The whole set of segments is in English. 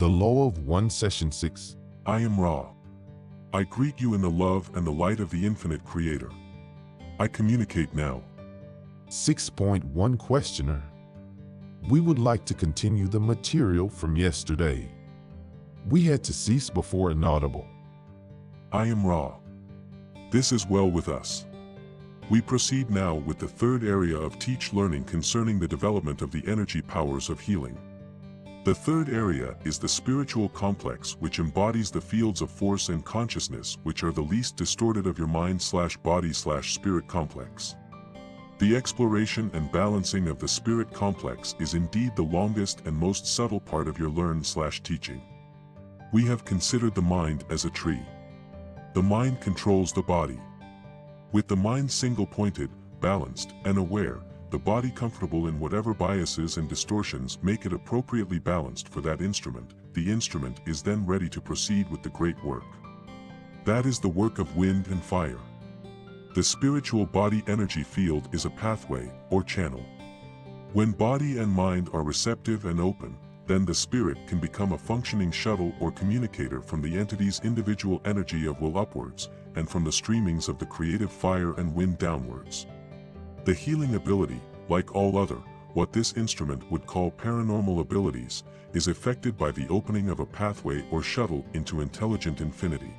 The Law of One, Session 6. I am Ra. I greet you in the love and the light of the infinite Creator. I communicate now. 6.1 Questioner. We would like to continue the material from yesterday. We had to cease before inaudible. I am Ra. This is well with us. We proceed now with the third area of teach learning concerning the development of the energy powers of healing. The third area is the spiritual complex, which embodies the fields of force and consciousness which are the least distorted of your mind/body/spirit complex. The exploration and balancing of the spirit complex is indeed the longest and most subtle part of your learn/teaching. We have considered the mind as a tree. The mind controls the body. With the mind single-pointed, balanced, and aware, the body comfortable in whatever biases and distortions make it appropriately balanced for that instrument, the instrument is then ready to proceed with the great work. That is the work of wind and fire. The spiritual body energy field is a pathway, or channel. When body and mind are receptive and open, then the spirit can become a functioning shuttle or communicator from the entity's individual energy of will upwards, and from the streamings of the creative fire and wind downwards. The healing ability, like all other, what this instrument would call paranormal abilities, is effected by the opening of a pathway or shuttle into intelligent infinity.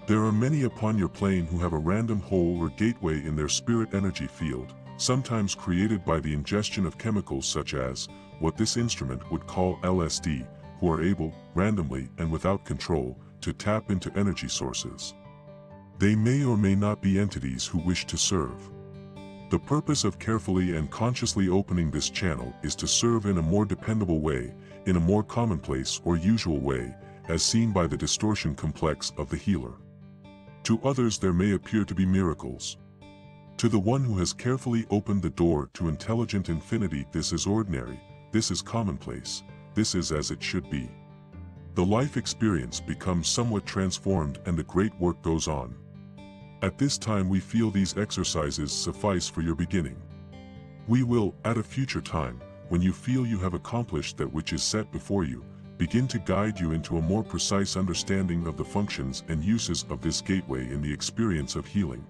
There are many upon your plane who have a random hole or gateway in their spirit energy field, sometimes created by the ingestion of chemicals such as, what this instrument would call LSD, who are able, randomly and without control, to tap into energy sources. They may or may not be entities who wish to serve. The purpose of carefully and consciously opening this channel is to serve in a more dependable way, in a more commonplace or usual way, as seen by the distortion complex of the healer. To others there may appear to be miracles. To the one who has carefully opened the door to intelligent infinity, this is ordinary, this is commonplace, this is as it should be. The life experience becomes somewhat transformed and the great work goes on. At this time we feel these exercises suffice for your beginning. We will, at a future time, when you feel you have accomplished that which is set before you, begin to guide you into a more precise understanding of the functions and uses of this gateway in the experience of healing.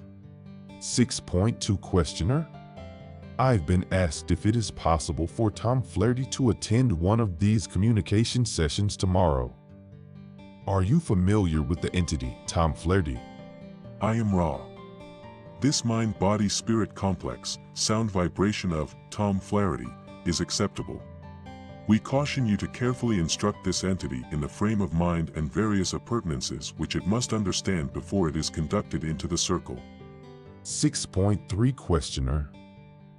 6.2 Questioner. I've been asked if it is possible for Tom Flaherty to attend one of these communication sessions tomorrow. Are you familiar with the entity, Tom Flaherty? I am Ra. This mind-body-spirit complex, sound vibration of Tom Flaherty, is acceptable. We caution you to carefully instruct this entity in the frame of mind and various appurtenances which it must understand before it is conducted into the circle. 6.3 Questioner.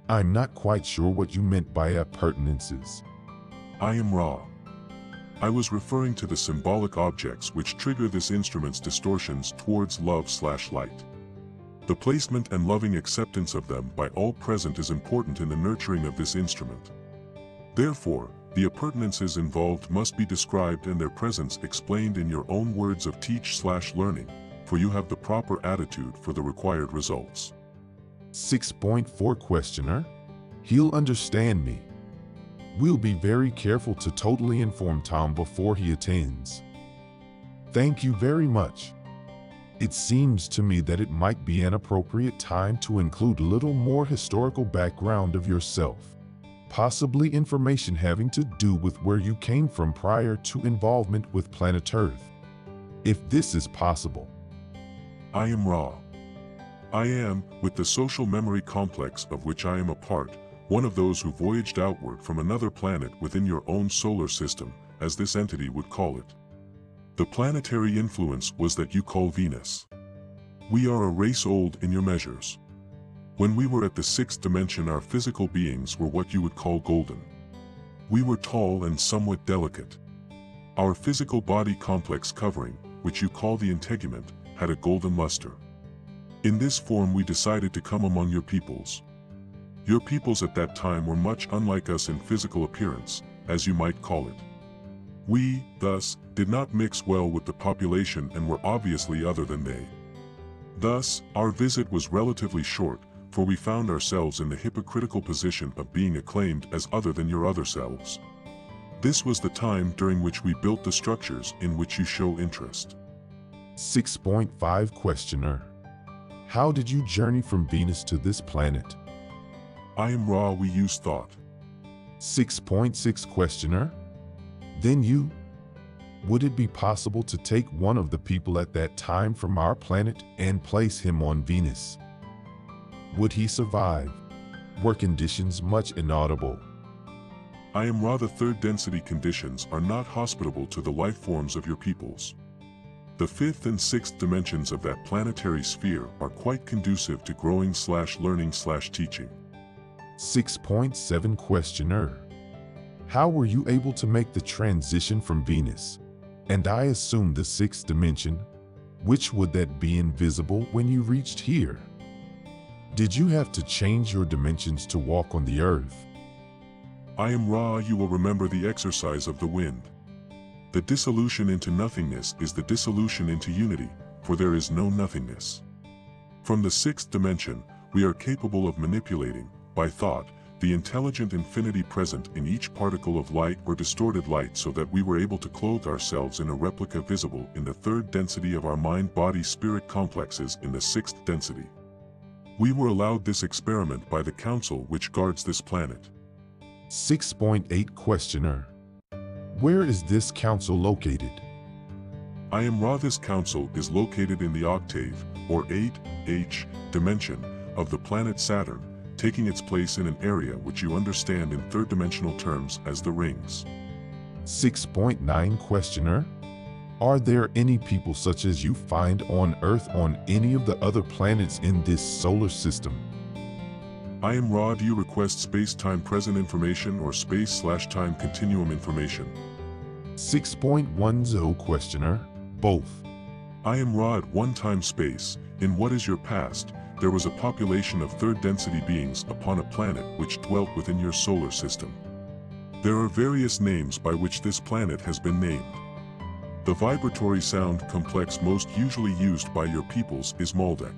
I'm not quite sure what you meant by appurtenances. I am Ra. I was referring to the symbolic objects which trigger this instrument's distortions towards love/light. The placement and loving acceptance of them by all present is important in the nurturing of this instrument. Therefore, the appurtenances involved must be described and their presence explained in your own words of teach/learning, for you have the proper attitude for the required results. 6.4 Questioner. He'll understand me. We'll be very careful to totally inform Tom before he attends. Thank you very much. It seems to me that it might be an appropriate time to include a little more historical background of yourself, possibly information having to do with where you came from prior to involvement with planet Earth, if this is possible. I am Ra. I am, with the social memory complex of which I am a part, one of those who voyaged outward from another planet within your own solar system, as this entity would call it. The planetary influence was that you call Venus. We are a race old in your measures. When we were at the sixth dimension, our physical beings were what you would call golden. We were tall and somewhat delicate. Our physical body complex covering, which you call the integument, had a golden luster. In this form we decided to come among your peoples. Your peoples at that time were much unlike us in physical appearance, as you might call it. We, thus, did not mix well with the population and were obviously other than they. Thus, our visit was relatively short, for we found ourselves in the hypocritical position of being acclaimed as other than your other selves. This was the time during which we built the structures in which you show interest. 6.5 Questioner. How did you journey from Venus to this planet? I am Ra, we use thought. 6.6 Questioner. Then you? Would it be possible to take one of the people at that time from our planet and place him on Venus? Would he survive? Were conditions much inaudible? I am Ra, the third density conditions are not hospitable to the life forms of your peoples. The fifth and sixth dimensions of that planetary sphere are quite conducive to growing/learning/teaching. 6.7 Questioner. How were you able to make the transition from Venus? And I assume the sixth dimension, which would that be invisible when you reached here? Did you have to change your dimensions to walk on the earth? I am Ra, you will remember the exercise of the wind. The dissolution into nothingness is the dissolution into unity, for there is no nothingness. From the sixth dimension, we are capable of manipulating, by thought, the intelligent infinity present in each particle of light or distorted light so that we were able to clothe ourselves in a replica visible in the third density of our mind-body-spirit complexes in the sixth density. We were allowed this experiment by the council which guards this planet. 6.8 Questioner. Where is this council located? I am Ra, this council is located in the octave, or 8H, dimension, of the planet Saturn, taking its place in an area which you understand in third-dimensional terms as the rings. 6.9 Questioner. Are there any people such as you find on Earth on any of the other planets in this solar system? I am Ra, do you request space-time present information or space/time continuum information? 6.10 Questioner. Both. I am Ra, at one time space, in what is your past, there was a population of third-density beings upon a planet which dwelt within your solar system. There are various names by which this planet has been named. The vibratory sound complex most usually used by your peoples is Maldek.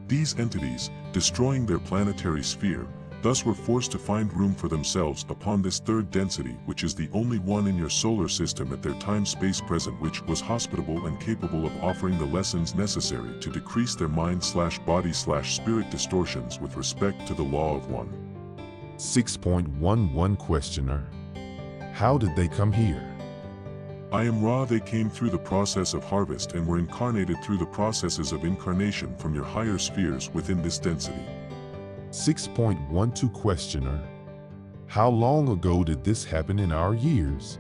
These entities, destroying their planetary sphere, thus were forced to find room for themselves upon this third density, which is the only one in your solar system at their time-space present which was hospitable and capable of offering the lessons necessary to decrease their mind/body/spirit distortions with respect to the law of one. 6.11 Questioner. How did they come here? I am Ra, they came through the process of harvest and were incarnated through the processes of incarnation from your higher spheres within this density. 6.12 Questioner. How long ago did this happen in our years?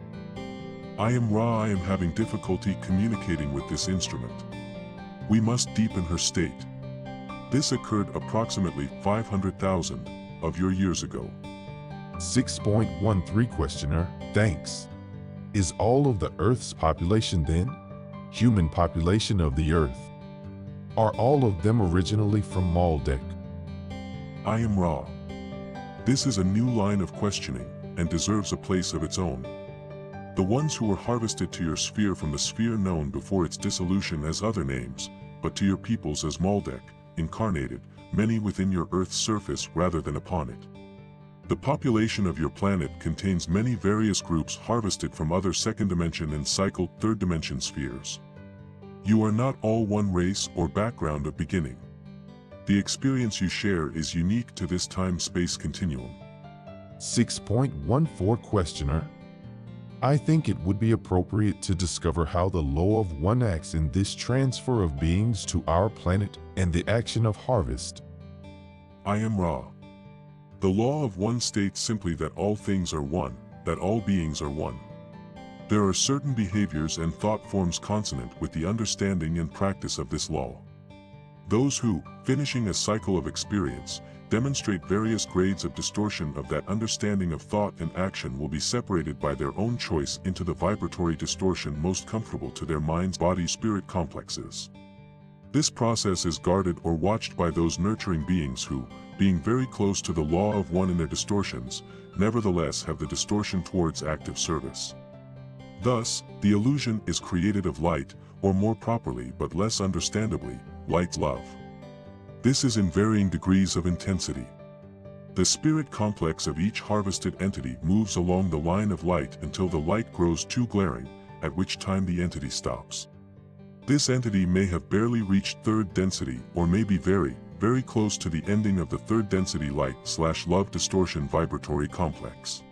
I am Ra, I am having difficulty communicating with this instrument. We must deepen her state. This occurred approximately 500,000 of your years ago. 6.13 Questioner. Thanks. Is all of the Earth's population then? Human population of the Earth. Are all of them originally from Maldek? I am Ra. This is a new line of questioning, and deserves a place of its own. The ones who were harvested to your sphere from the sphere known before its dissolution as other names, but to your peoples as Maldek, incarnated, many within your Earth's surface rather than upon it. The population of your planet contains many various groups harvested from other second dimension and cycled third dimension spheres. You are not all one race or background of beginning. The experience you share is unique to this time-space continuum. 6.14 Questioner. I think it would be appropriate to discover how the law of one acts in this transfer of beings to our planet and the action of harvest. I am Ra. The law of one states simply that all things are one, that all beings are one. There are certain behaviors and thought forms consonant with the understanding and practice of this law. Those who, finishing a cycle of experience, demonstrate various grades of distortion of that understanding of thought and action will be separated by their own choice into the vibratory distortion most comfortable to their mind-body-spirit complexes. This process is guarded or watched by those nurturing beings who, being very close to the law of one in their distortions, nevertheless have the distortion towards active service. Thus, the illusion is created of light, or more properly but less understandably, light's love. This is in varying degrees of intensity. The spirit complex of each harvested entity moves along the line of light until the light grows too glaring, at which time the entity stops. This entity may have barely reached third density or may be very, very close to the ending of the third density light/love distortion vibratory complex.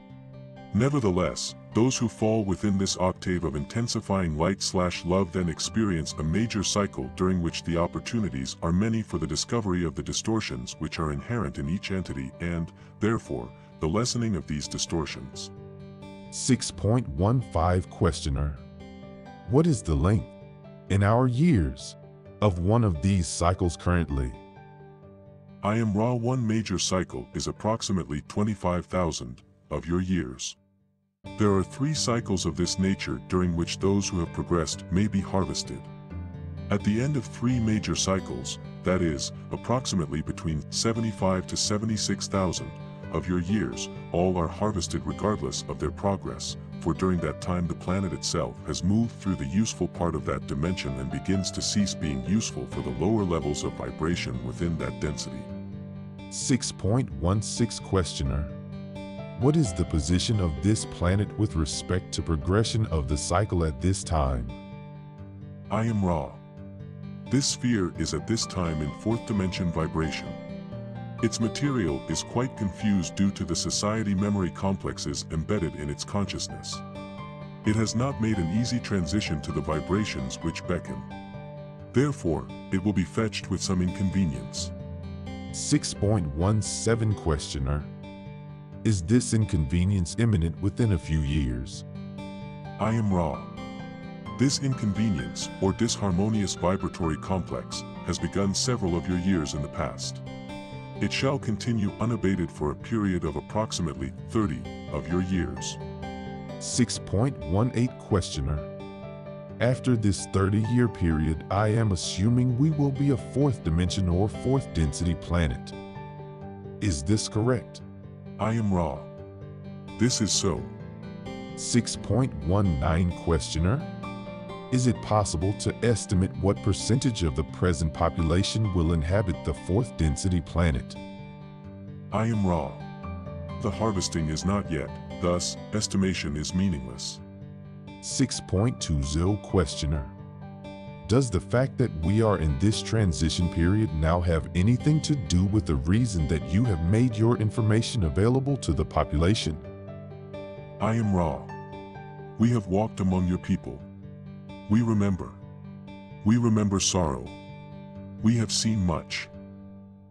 Nevertheless, those who fall within this octave of intensifying light/love then experience a major cycle during which the opportunities are many for the discovery of the distortions which are inherent in each entity and, therefore, the lessening of these distortions. 6.15 Questioner. What is the length, in our years, of one of these cycles currently? I am raw. One major cycle is approximately 25,000 of your years. There are 3 cycles of this nature during which those who have progressed may be harvested. At the end of 3 major cycles, that is, approximately between 75 to 76,000 of your years, all are harvested regardless of their progress, for during that time the planet itself has moved through the useful part of that dimension and begins to cease being useful for the lower levels of vibration within that density. 6.16 Questioner. What is the position of this planet with respect to progression of the cycle at this time? I am raw. This sphere is at this time in 4th dimension vibration. Its material is quite confused due to the society memory complexes embedded in its consciousness. It has not made an easy transition to the vibrations which beckon. Therefore, it will be fetched with some inconvenience. 6.17 Questioner. Is this inconvenience imminent within a few years? I am raw. This inconvenience, or disharmonious vibratory complex, has begun several of your years in the past. It shall continue unabated for a period of approximately 30 of your years. 6.18 Questioner. After this 30-year period, I am assuming we will be a 4th dimension or 4th density planet. Is this correct? I am raw. This is so. 6.19 Questioner. Is it possible to estimate what percentage of the present population will inhabit the 4th density planet? I am raw. The harvesting is not yet, thus, estimation is meaningless. 6.20 Questioner. Does the fact that we are in this transition period now have anything to do with the reason that you have made your information available to the population? I am raw. We have walked among your people. We remember. We remember sorrow. We have seen much.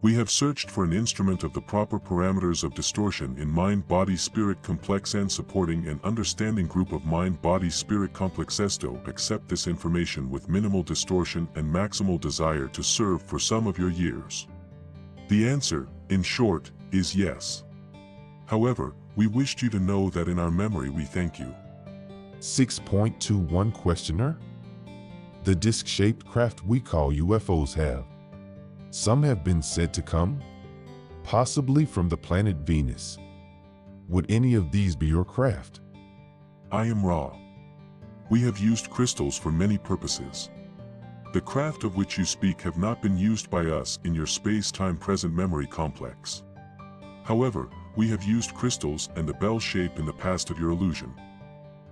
We have searched for an instrument of the proper parameters of distortion in mind-body-spirit complex and supporting an understanding group of mind-body-spirit complexes to accept this information with minimal distortion and maximal desire to serve for some of your years. The answer, in short, is yes. However, we wished you to know that in our memory we thank you. 6.21 Questioner. The disc-shaped craft we call UFOs have. Some have been said to come, possibly from the planet Venus. Would any of these be your craft? I am raw. We have used crystals for many purposes. The craft of which you speak have not been used by us in your space-time present memory complex. However, we have used crystals and the bell shape in the past of your illusion.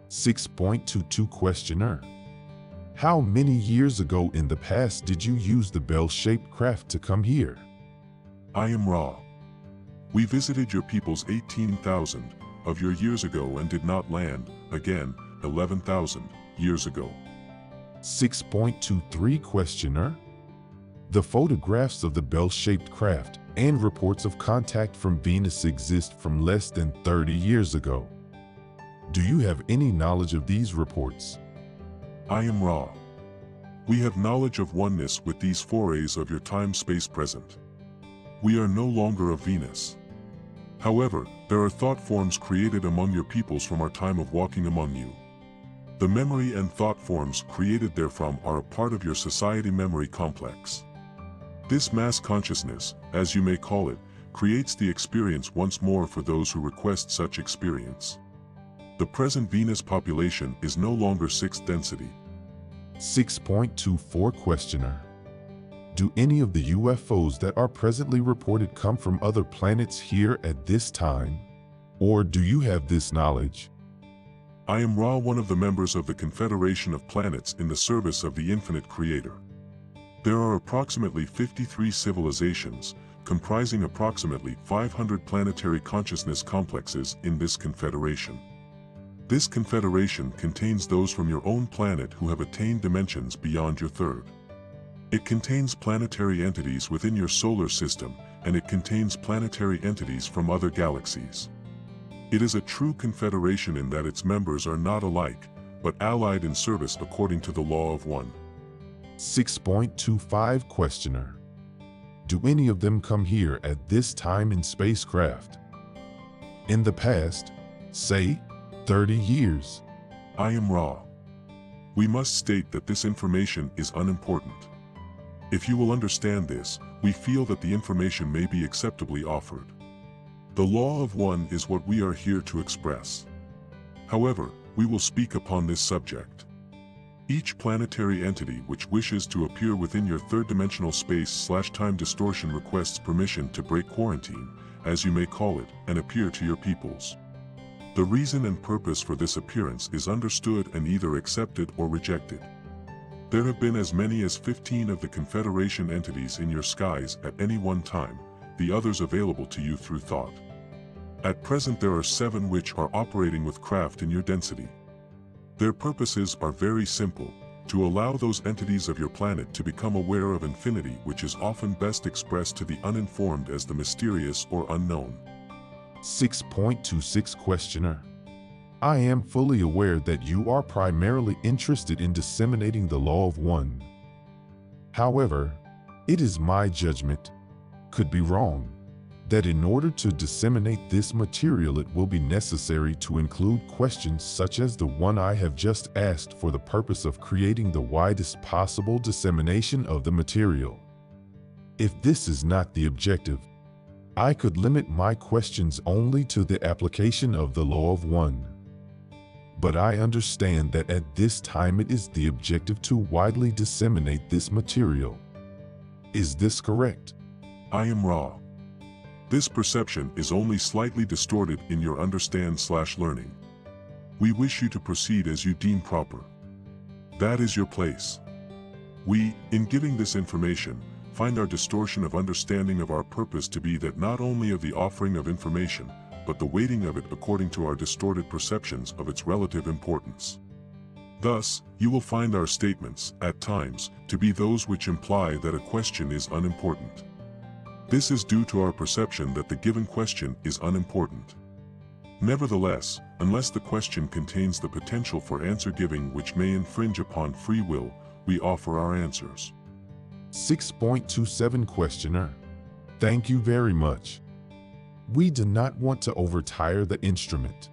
6.22 Questioner. How many years ago in the past did you use the bell-shaped craft to come here? I am raw. We visited your peoples 18,000 of your years ago and did not land, again, 11,000 years ago. 6.23 Questioner. The photographs of the bell-shaped craft and reports of contact from Venus exist from less than 30 years ago. Do you have any knowledge of these reports? I am raw. We have knowledge of oneness with these forays of your time-space present. We are no longer of Venus. However, there are thought forms created among your peoples from our time of walking among you. The memory and thought forms created therefrom are a part of your society memory complex. This mass consciousness, as you may call it, creates the experience once more for those who request such experience. The present Venus population is no longer 6th density. 6.24 Questioner. Do any of the UFOs that are presently reported come from other planets here at this time? Or do you have this knowledge? I am Ra, one of the members of the Confederation of Planets in the service of the Infinite Creator. There are approximately 53 civilizations, comprising approximately 500 planetary consciousness complexes in this confederation. This confederation contains those from your own planet who have attained dimensions beyond your third. It contains planetary entities within your solar system, and it contains planetary entities from other galaxies. It is a true confederation in that its members are not alike, but allied in service according to the law of one. 6.25 Questioner. Do any of them come here at this time in spacecraft? In the past, say, 30 years. I am Ra. We must state that this information is unimportant. If you will understand this, we feel that the information may be acceptably offered. The law of one is what we are here to express. However, we will speak upon this subject. Each planetary entity which wishes to appear within your third-dimensional space/time distortion requests permission to break quarantine, as you may call it, and appear to your peoples. The reason and purpose for this appearance is understood and either accepted or rejected. There have been as many as 15 of the Confederation entities in your skies at any one time, the others available to you through thought. At present there are 7 which are operating with craft in your density. Their purposes are very simple: to allow those entities of your planet to become aware of infinity, which is often best expressed to the uninformed as the mysterious or unknown. 6.26 Questioner. I am fully aware that you are primarily interested in disseminating the law of one. However, it is my judgment, could be wrong, that in order to disseminate this material it will be necessary to include questions such as the one I have just asked for the purpose of creating the widest possible dissemination of the material. If this is not the objective, I could limit my questions only to the application of the law of one. But I understand that at this time it is the objective to widely disseminate this material. Is this correct? I am Ra. This perception is only slightly distorted in your understand/learning. We wish you to proceed as you deem proper. That is your place. We, in giving this information, find our distortion of understanding of our purpose to be that not only of the offering of information, but the weighting of it according to our distorted perceptions of its relative importance. Thus, you will find our statements, at times, to be those which imply that a question is unimportant. This is due to our perception that the given question is unimportant. Nevertheless, unless the question contains the potential for answer giving which may infringe upon free will, we offer our answers. 6.27 Questioner. Thank you very much. We do not want to overtire the instrument.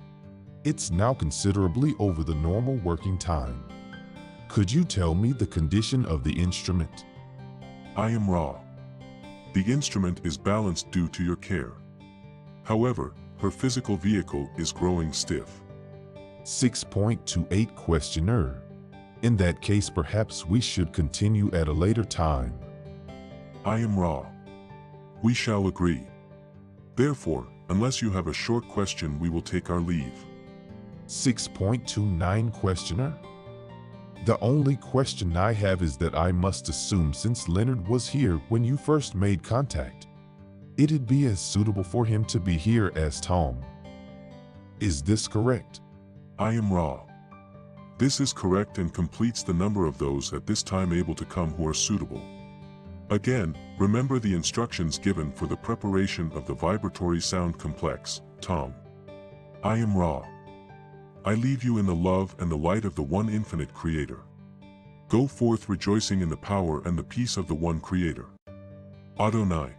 It's now considerably over the normal working time. Could you tell me the condition of the instrument? I am Ra. The instrument is balanced due to your care. However, her physical vehicle is growing stiff. 6.28 Questioner. In that case, perhaps we should continue at a later time. I am Ra. We shall agree. Therefore, unless you have a short question, we will take our leave. 6.29 Questioner. The only question I have is that I must assume since Leonard was here when you first made contact, it'd be as suitable for him to be here as Tom. Is this correct? I am Ra. This is correct and completes the number of those at this time able to come who are suitable. Again, remember the instructions given for the preparation of the vibratory sound complex, Tom. I am Ra. I leave you in the love and the light of the one infinite Creator. Go forth rejoicing in the power and the peace of the one Creator. Adonai.